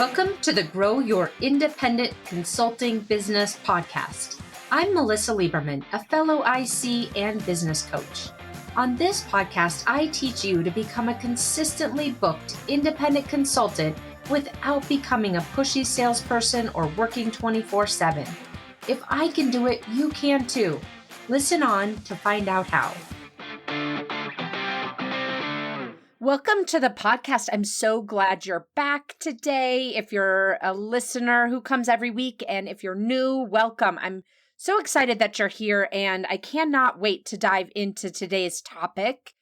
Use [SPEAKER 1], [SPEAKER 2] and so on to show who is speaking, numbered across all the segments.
[SPEAKER 1] Welcome to the Grow Your Independent Consulting Business podcast. I'm Melissa Lieberman, a fellow IC and business coach. On this podcast, I teach you to become a consistently booked independent consultant without becoming a pushy salesperson or working 24/7. If I can do it, you can too. Listen on to find out how. Welcome to the podcast. I'm so glad you're back today. If you're a listener who comes every week, and if you're new, welcome. I'm so excited that you're here, and I cannot wait to dive into today's topic,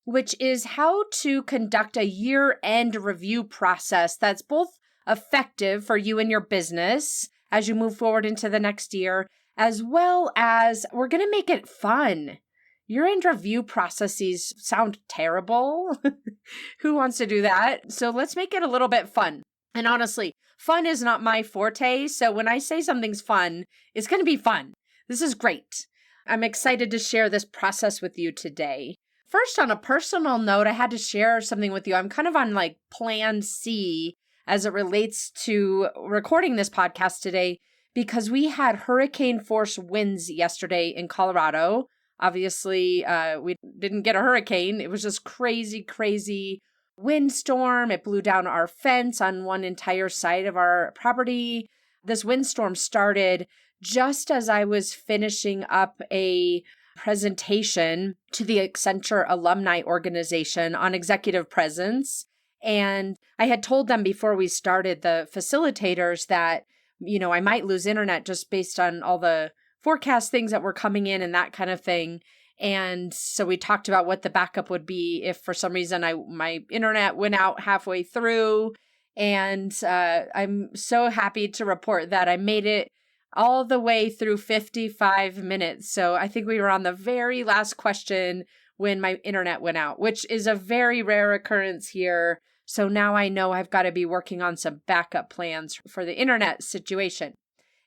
[SPEAKER 1] which is how to conduct a year-end review process that's both effective for you and your business as you move forward into the next year, as well as we're going to make it fun. Year-end review processes sound terrible. Who wants to do that? So let's make it a little bit fun. And honestly, fun is not my forte. So when I say something's fun, it's going to be fun. This is great. I'm excited to share this process with you today. First, on a personal note, I had to share something with you. I'm kind of on like plan C as it relates to recording this podcast today because we had hurricane force winds yesterday in Colorado. Obviously, we didn't get a hurricane. It was just crazy windstorm. It blew down our fence on one entire side of our property. This windstorm started just as I was finishing up a presentation to the Accenture Alumni Organization on executive presence. And I had told them before we started, the facilitators, that, I might lose internet just based on all the forecast things that were coming in and that kind of thing. And so we talked about what the backup would be if for some reason my internet went out halfway through. And I'm so happy to report that I made it all the way through 55 minutes. So I think we were on the very last question when my internet went out, which is a very rare occurrence here. So now I know I've got to be working on some backup plans for the internet situation.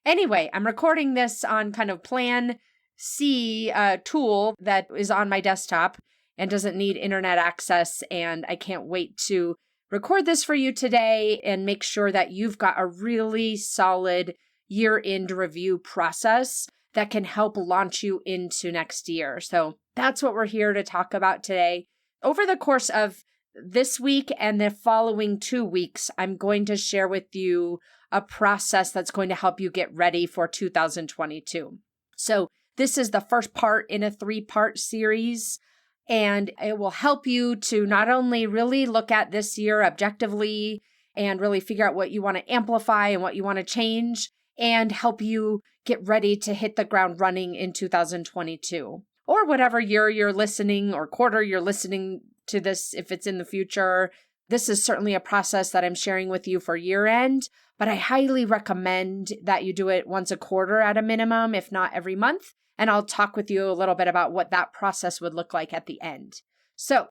[SPEAKER 1] Anyway, I'm recording this on kind of Plan C tool that is on my desktop and doesn't need internet access. And I can't wait to record this for you today and make sure that you've got a really solid year-end review process that can help launch you into next year. So that's what we're here to talk about today. Over the course of this week and the following 2 weeks, I'm going to share with you a process that's going to help you get ready for 2022. So this is the first part in a 3-part series, and it will help you to not only really look at this year objectively and really figure out what you want to amplify and what you want to change, and help you get ready to hit the ground running in 2022. Or whatever year you're listening or quarter you're listening to this, if it's in the future. This is certainly a process that I'm sharing with you for year end, but I highly recommend that you do it once a quarter at a minimum, if not every month. And I'll talk with you a little bit about what that process would look like at the end. So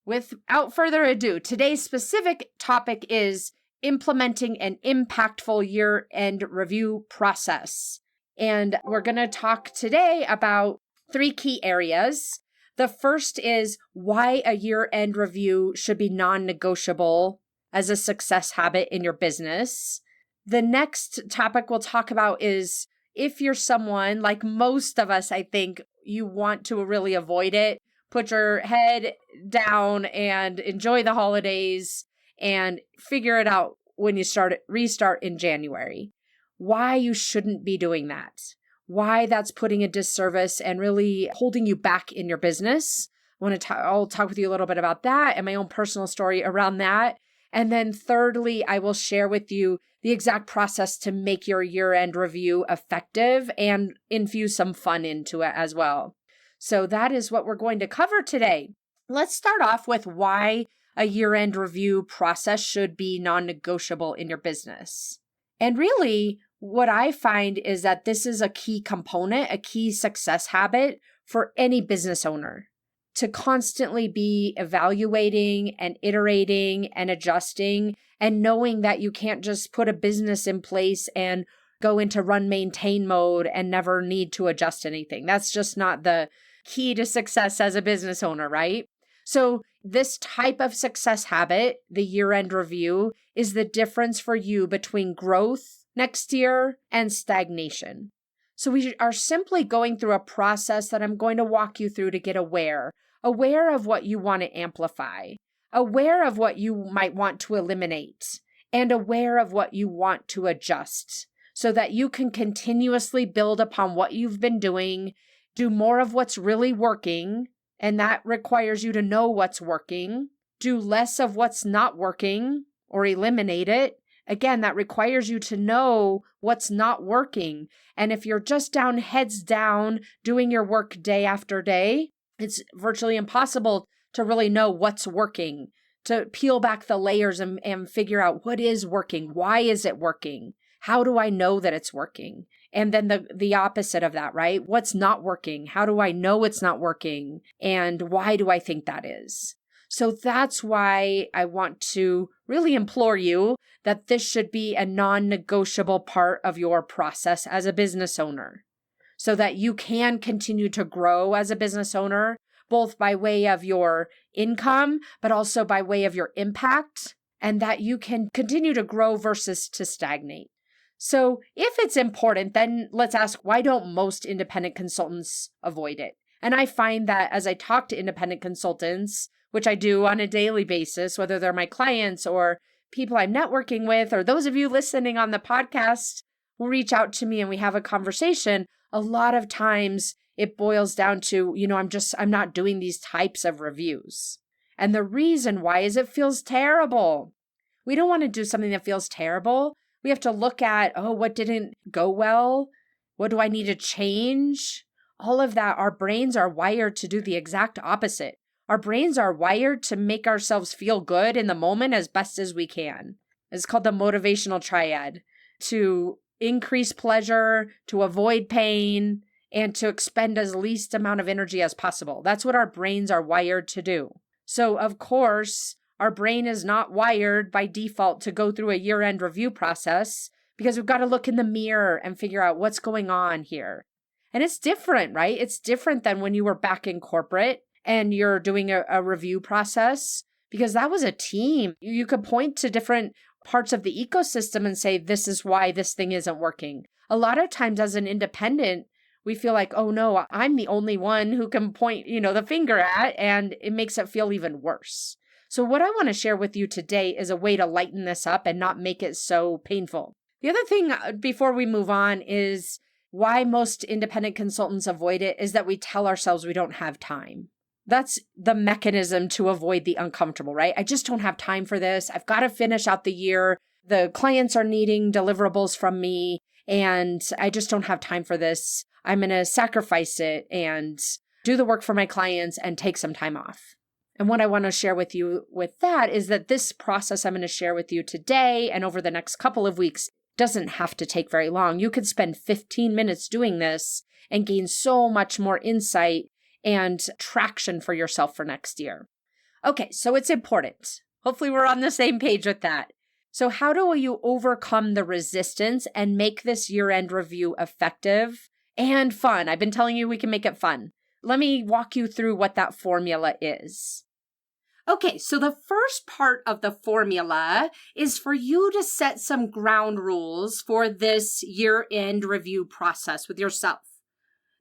[SPEAKER 1] without further ado, today's specific topic is implementing an impactful year-end review process. And we're going to talk today about 3 key areas. The first is why a year-end review should be non-negotiable as a success habit in your business. The next topic we'll talk about is if you're someone, like most of us, I think, you want to really avoid it, put your head down and enjoy the holidays and figure it out when you restart in January. Why you shouldn't be doing that. Why that's putting a disservice and really holding you back in your business. I'll talk with you a little bit about that and my own personal story around that. And then thirdly, I will share with you the exact process to make your year-end review effective and infuse some fun into it as well. So that is what we're going to cover today. Let's start off with why a year-end review process should be non-negotiable in your business. And really, what I find is that this is a key component, a key success habit for any business owner, to constantly be evaluating and iterating and adjusting and knowing that you can't just put a business in place and go into run maintain mode and never need to adjust anything. That's just not the key to success as a business owner, right? So this type of success habit, the year-end review, is the difference for you between growth next year and stagnation. So we are simply going through a process that I'm going to walk you through to get aware of what you want to amplify, aware of what you might want to eliminate, and aware of what you want to adjust so that you can continuously build upon what you've been doing, do more of what's really working, and that requires you to know what's working, do less of what's not working or eliminate it. Again, that requires you to know what's not working. And if you're just down, heads down, doing your work day after day, it's virtually impossible to really know what's working, to peel back the layers and figure out what is working. Why is it working? How do I know that it's working? And then the opposite of that, right? What's not working? How do I know it's not working? And why do I think that is? So that's why I want to really implore you that this should be a non-negotiable part of your process as a business owner so that you can continue to grow as a business owner, both by way of your income, but also by way of your impact, and that you can continue to grow versus to stagnate. So if it's important, then let's ask, why don't most independent consultants avoid it? And I find that as I talk to independent consultants, which I do on a daily basis, whether they're my clients or people I'm networking with, or those of you listening on the podcast will reach out to me and we have a conversation. A lot of times it boils down to, I'm not doing these types of reviews. And the reason why is it feels terrible. We don't want to do something that feels terrible. We have to look at, what didn't go well? What do I need to change? All of that, our brains are wired to do the exact opposite. Our brains are wired to make ourselves feel good in the moment as best as we can. It's called the motivational triad: to increase pleasure, to avoid pain, and to expend as least amount of energy as possible. That's what our brains are wired to do. So, of course, our brain is not wired by default to go through a year-end review process because we've got to look in the mirror and figure out what's going on here. And it's different, right? It's different than when you were back in corporate and you're doing a review process, because that was a team. You could point to different parts of the ecosystem and say, this is why this thing isn't working. A lot of times as an independent, we feel like, oh no, I'm the only one who can point, the finger at, and it makes it feel even worse. So what I want to share with you today is a way to lighten this up and not make it so painful. The other thing before we move on is why most independent consultants avoid it is that we tell ourselves we don't have time. That's the mechanism to avoid the uncomfortable, right? I just don't have time for this. I've got to finish out the year. The clients are needing deliverables from me, and I just don't have time for this. I'm going to sacrifice it and do the work for my clients and take some time off. And what I want to share with you with that is that this process I'm going to share with you today and over the next couple of weeks doesn't have to take very long. You could spend 15 minutes doing this and gain so much more insight and traction for yourself for next year. Okay, so it's important. Hopefully we're on the same page with that. So how do you overcome the resistance and make this year-end review effective and fun? I've been telling you we can make it fun. Let me walk you through what that formula is. Okay, so the first part of the formula is for you to set some ground rules for this year-end review process with yourself.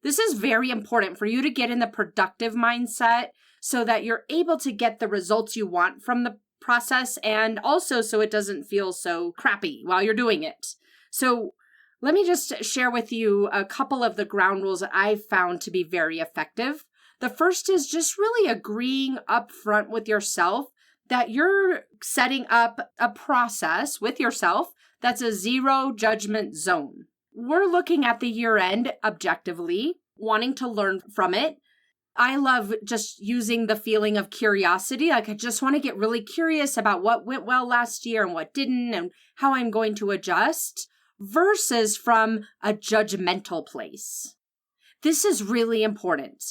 [SPEAKER 1] This is very important for you to get in the productive mindset so that you're able to get the results you want from the process, and also so it doesn't feel so crappy while you're doing it. So let me just share with you a couple of the ground rules that I've found to be very effective. The first is just really agreeing up front with yourself that you're setting up a process with yourself that's a zero judgment zone. We're looking at the year end objectively, wanting to learn from it. I love just using the feeling of curiosity. Like I just want to get really curious about what went well last year and what didn't and how I'm going to adjust versus from a judgmental place. This is really important.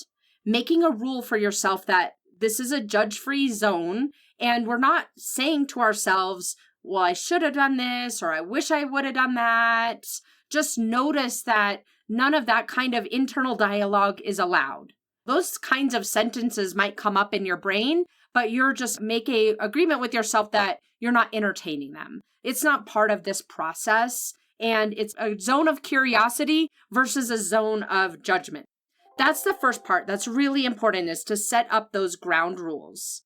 [SPEAKER 1] Making a rule for yourself that this is a judge-free zone, and we're not saying to ourselves, well, I should have done this, or I wish I would have done that. Just notice that none of that kind of internal dialogue is allowed. Those kinds of sentences might come up in your brain, but you're just make a agreement with yourself that you're not entertaining them. It's not part of this process. And it's a zone of curiosity versus a zone of judgment. That's the first part that's really important, is to set up those ground rules.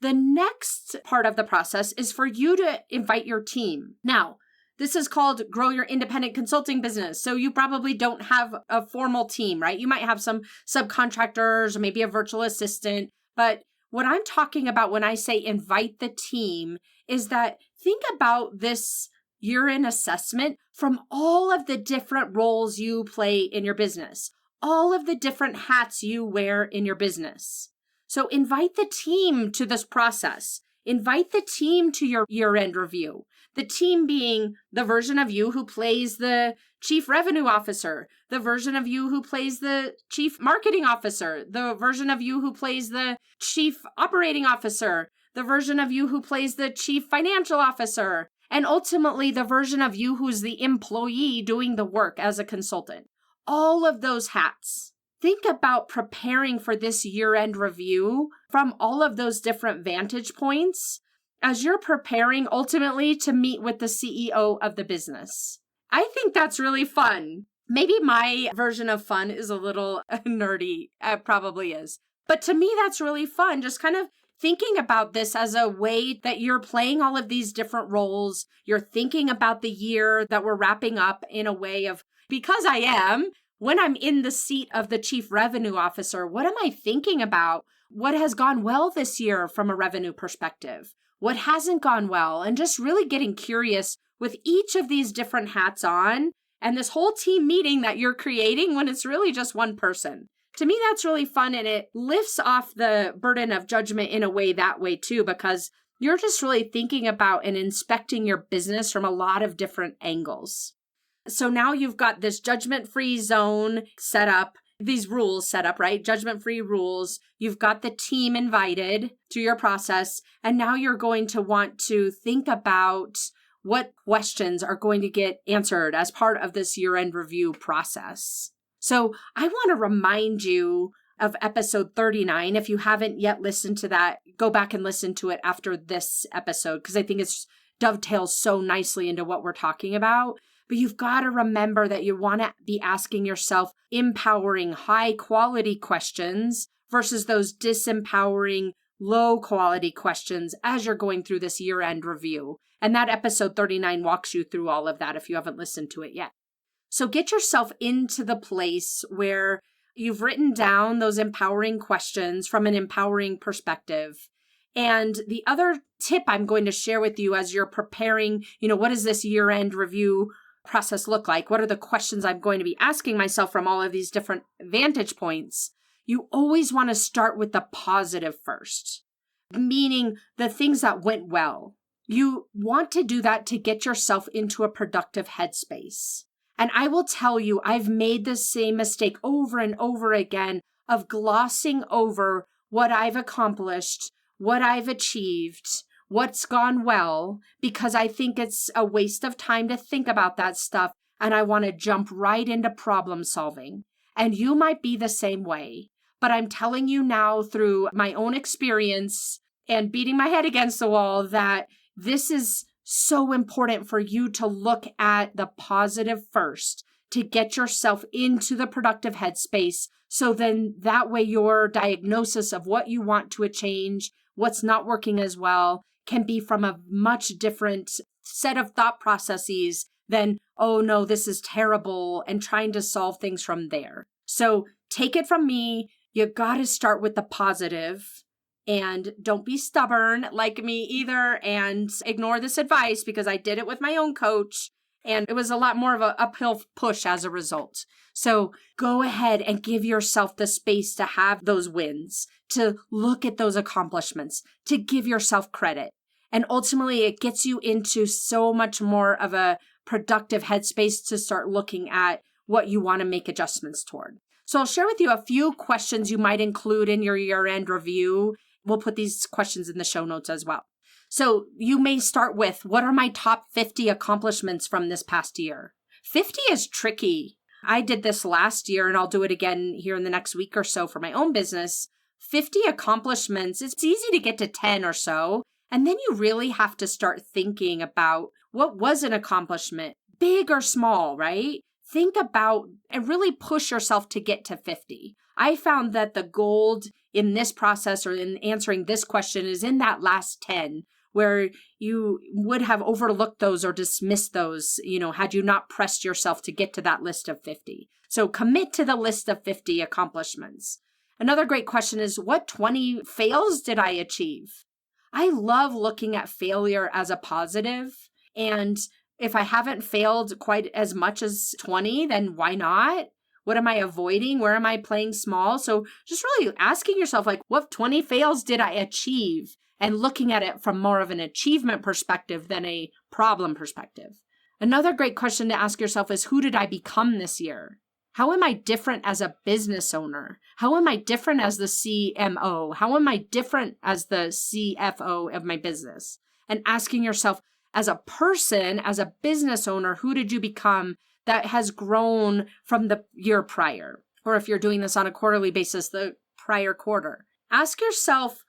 [SPEAKER 1] The next part of the process is for you to invite your team. Now, this is called grow your independent consulting business. So you probably don't have a formal team, right? You might have some subcontractors or maybe a virtual assistant. But what I'm talking about when I say invite the team is that think about this year-end assessment from all of the different roles you play in your business, all of the different hats you wear in your business. So invite the team to this process. Invite the team to your year-end review. The team being the version of you who plays the chief revenue officer, the version of you who plays the chief marketing officer, the version of you who plays the chief operating officer, the version of you who plays the chief financial officer, and ultimately the version of you who's the employee doing the work as a consultant. All of those hats. Think about preparing for this year-end review from all of those different vantage points as you're preparing ultimately to meet with the CEO of the business. I think that's really fun. Maybe my version of fun is a little nerdy. It probably is. But to me, that's really fun. Just kind of thinking about this as a way that you're playing all of these different roles. You're thinking about the year that we're wrapping up in a way of, because I am, when I'm in the seat of the chief revenue officer, what am I thinking about? What has gone well this year from a revenue perspective? What hasn't gone well? And just really getting curious with each of these different hats on and this whole team meeting that you're creating when it's really just one person. To me, that's really fun, and it lifts off the burden of judgment in a way that way too, because you're just really thinking about and inspecting your business from a lot of different angles. So now you've got this judgment-free zone set up, these rules set up, right? Judgment-free rules. You've got the team invited to your process, and now you're going to want to think about what questions are going to get answered as part of this year-end review process. So I want to remind you of episode 39. If you haven't yet listened to that, go back and listen to it after this episode, because I think it dovetails so nicely into what we're talking about. But you've got to remember that you want to be asking yourself empowering, high quality questions versus those disempowering, low quality questions as you're going through this year-end review. And that episode 39 walks you through all of that if you haven't listened to it yet. So get yourself into the place where you've written down those empowering questions from an empowering perspective. And the other tip I'm going to share with you as you're preparing, what does this year-end review process look like? What are the questions I'm going to be asking myself from all of these different vantage points? You always want to start with the positive first, meaning the things that went well. You want to do that to get yourself into a productive headspace. And I will tell you, I've made the same mistake over and over again of glossing over what I've accomplished, what I've achieved, what's gone well, because I think it's a waste of time to think about that stuff. And I want to jump right into problem solving. And you might be the same way. But I'm telling you now through my own experience and beating my head against the wall that this is so important for you to look at the positive first to get yourself into the productive headspace. So then that way your diagnosis of what you want to change, what's not working as well, can be from a much different set of thought processes than, oh no, this is terrible, and trying to solve things from there. So take it from me. You got to start with the positive. And don't be stubborn like me either and ignore this advice, because I did it with my own coach and it was a lot more of an uphill push as a result. So go ahead and give yourself the space to have those wins, to look at those accomplishments, to give yourself credit. And ultimately, it gets you into so much more of a productive headspace to start looking at what you want to make adjustments toward. So I'll share with you a few questions you might include in your year-end review. We'll put these questions in the show notes as well. So you may start with, what are my top 50 accomplishments from this past year? 50 is tricky. I did this last year and I'll do it again here in the next week or so for my own business. 50 accomplishments, it's easy to get to 10 or so. And then you really have to start thinking about what was an accomplishment, big or small, right? Think about and really push yourself to get to 50. I found that the gold in this process or in answering this question is in that last 10, where you would have overlooked those or dismissed those, had you not pressed yourself to get to that list of 50. So commit to the list of 50 accomplishments. Another great question is, what 20 fails did I achieve? I love looking at failure as a positive. And if I haven't failed quite as much as 20, then why not? What am I avoiding? Where am I playing small? So just really asking yourself, like, what 20 fails did I achieve? And looking at it from more of an achievement perspective than a problem perspective. Another great question to ask yourself is, who did I become this year? How am I different as a business owner? How am I different as the CMO? How am I different as the CFO of my business? And asking yourself, as a person, as a business owner, who did you become that has grown from the year prior? Or if you're doing this on a quarterly basis, the prior quarter. Ask yourself,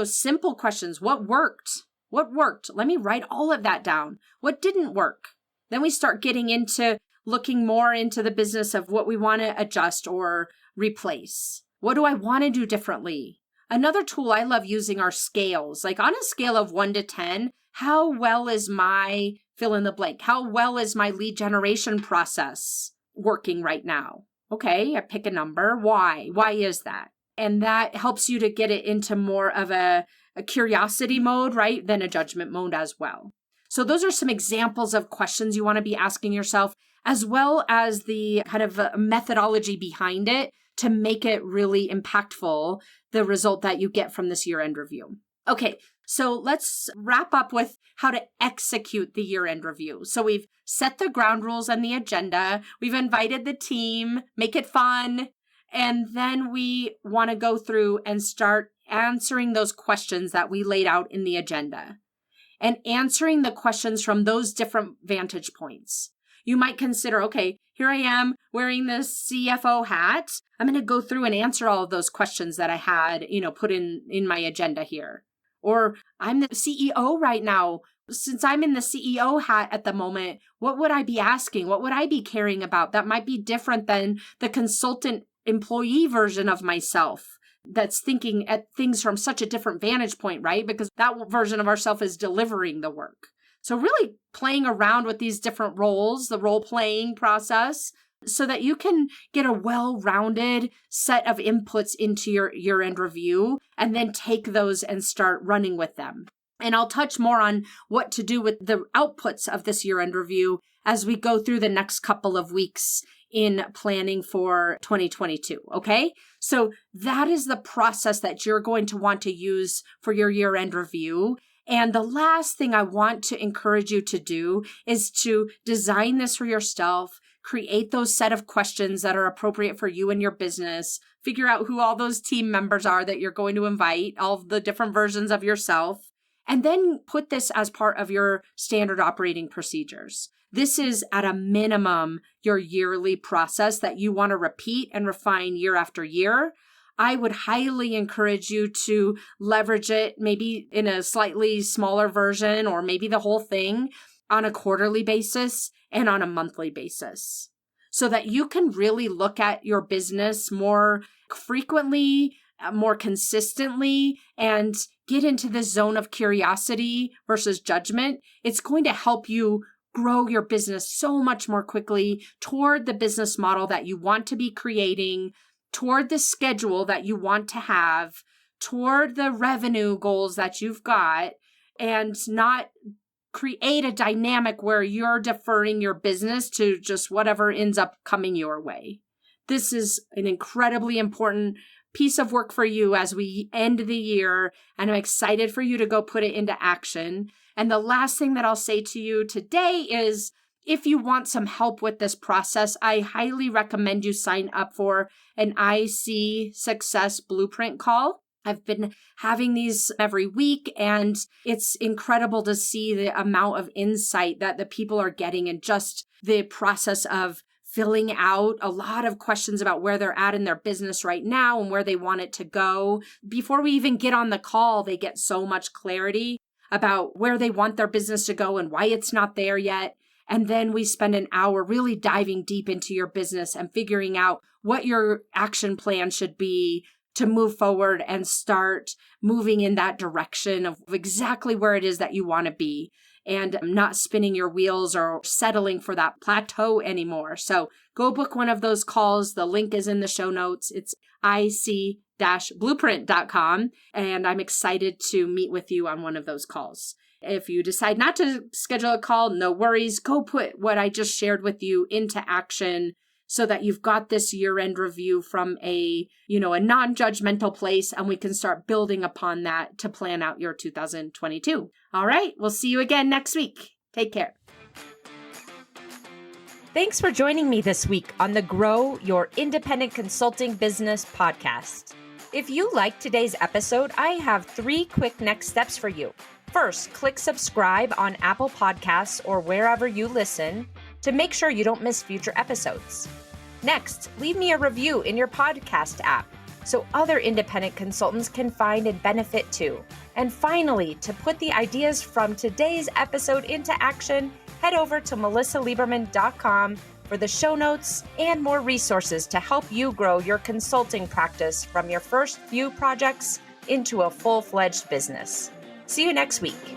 [SPEAKER 1] simple questions. What worked? What worked? Let me write all of that down. What didn't work? Then we start getting into looking more into the business of what we want to adjust or replace. What do I want to do differently? Another tool I love using are scales. Like on a scale of 1 to 10, how well is my fill in the blank? How well is my lead generation process working right now? Okay, I pick a number. Why? Why is that? And that helps you to get it into more of a curiosity mode, right? Than a judgment mode as well. So those are some examples of questions you want to be asking yourself, as well as the kind of methodology behind it to make it really impactful, the result that you get from this year-end review. Okay, so let's wrap up with how to execute the year-end review. So we've set the ground rules and the agenda. We've invited the team, make it fun. And then we want to go through and start answering those questions that we laid out in the agenda and answering the questions from those different vantage points. You might consider, okay, here I am wearing this CFO hat. I'm going to go through and answer all of those questions that I had, put in my agenda here. Or I'm the CEO right now. Since I'm in the CEO hat at the moment, what would I be asking? What would I be caring about? That might be different than the consultant employee version of myself that's thinking at things from such a different vantage point, right? Because that version of ourselves is delivering the work. So really playing around with these different roles, the role-playing process, so that you can get a well-rounded set of inputs into your year-end review and then take those and start running with them. And I'll touch more on what to do with the outputs of this year-end review as we go through the next couple of weeks in planning for 2022, okay? So that is the process that you're going to want to use for your year-end review. And the last thing I want to encourage you to do is to design this for yourself, create those set of questions that are appropriate for you and your business, figure out who all those team members are that you're going to invite, all the different versions of yourself, and then put this as part of your standard operating procedures. This is at a minimum your yearly process that you want to repeat and refine year after year. I would highly encourage you to leverage it maybe in a slightly smaller version or maybe the whole thing on a quarterly basis and on a monthly basis so that you can really look at your business more frequently, more consistently, and get into this zone of curiosity versus judgment. It's going to help you grow your business so much more quickly toward the business model that you want to be creating, toward the schedule that you want to have, toward the revenue goals that you've got, and not create a dynamic where you're deferring your business to just whatever ends up coming your way. This is an incredibly important piece of work for you as we end the year, and I'm excited for you to go put it into action. And the last thing that I'll say to you today is, if you want some help with this process, I highly recommend you sign up for an IC Success Blueprint call. I've been having these every week, and it's incredible to see the amount of insight that the people are getting in just the process of filling out a lot of questions about where they're at in their business right now and where they want it to go. Before we even get on the call, they get so much clarity about where they want their business to go and why it's not there yet. And then we spend an hour really diving deep into your business and figuring out what your action plan should be to move forward and start moving in that direction of exactly where it is that you want to be, and not spinning your wheels or settling for that plateau anymore. So go book one of those calls. The link is in the show notes. It's ic-blueprint.com. And I'm excited to meet with you on one of those calls. If you decide not to schedule a call, no worries. Go put what I just shared with you into action so that you've got this year-end review from a non-judgmental place, and we can start building upon that to plan out your 2022. All right, we'll see you again next week. Take care. Thanks for joining me this week on the Grow Your Independent Consulting Business podcast. If you liked today's episode, I have 3 quick next steps for you. First, click subscribe on Apple Podcasts or wherever you listen to make sure you don't miss future episodes. Next, leave me a review in your podcast app so other independent consultants can find and benefit too. And finally, to put the ideas from today's episode into action, head over to melissalieberman.com for the show notes and more resources to help you grow your consulting practice from your first few projects into a full-fledged business. See you next week.